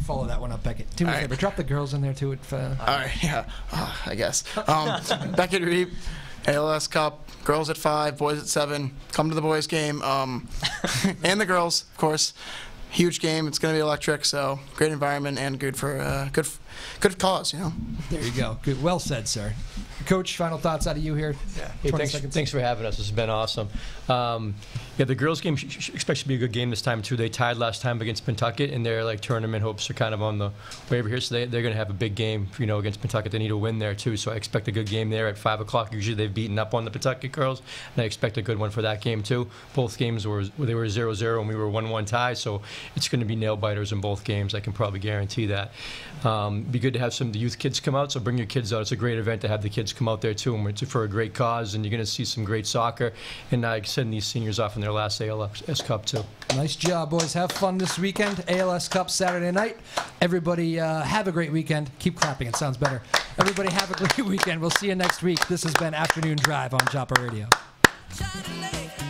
Follow that one up, Beckett. Do me a favor. Drop the girls in there too. All right, yeah, I guess. Beckett Reap, ALS Cup, girls at 5, boys at 7. Come to the boys game, and the girls, of course. Huge game. It's going to be electric. So great environment and good for good cause. You know. There you go. Good. Well said, sir. Coach, final thoughts out of you here. Yeah. Hey, thanks for having us. This has been awesome. Yeah, the girls' game expects to be a good game this time too. They tied last time against Pentucket, and their tournament hopes are kind of on the way over here. So they're going to have a big game, against Pentucket. They need a win there too. So I expect a good game there at 5 o'clock. Usually they've beaten up on the Pentucket girls, and I expect a good one for that game too. Both games were 0-0, and we were 1-1 tie. So it's going to be nail biters in both games. I can probably guarantee that. Be good to have some of the youth kids come out. So bring your kids out. It's a great event to have the kids come out there too, and it's for a great cause. And you're going to see some great soccer. And I send these seniors off in their last ALS Cup too. Nice job, boys. Have fun this weekend. ALS Cup Saturday night. Everybody have a great weekend. Keep clapping. It sounds better. Everybody have a great weekend. We'll see you next week. This has been Afternoon Drive on Joppa Radio. Saturday.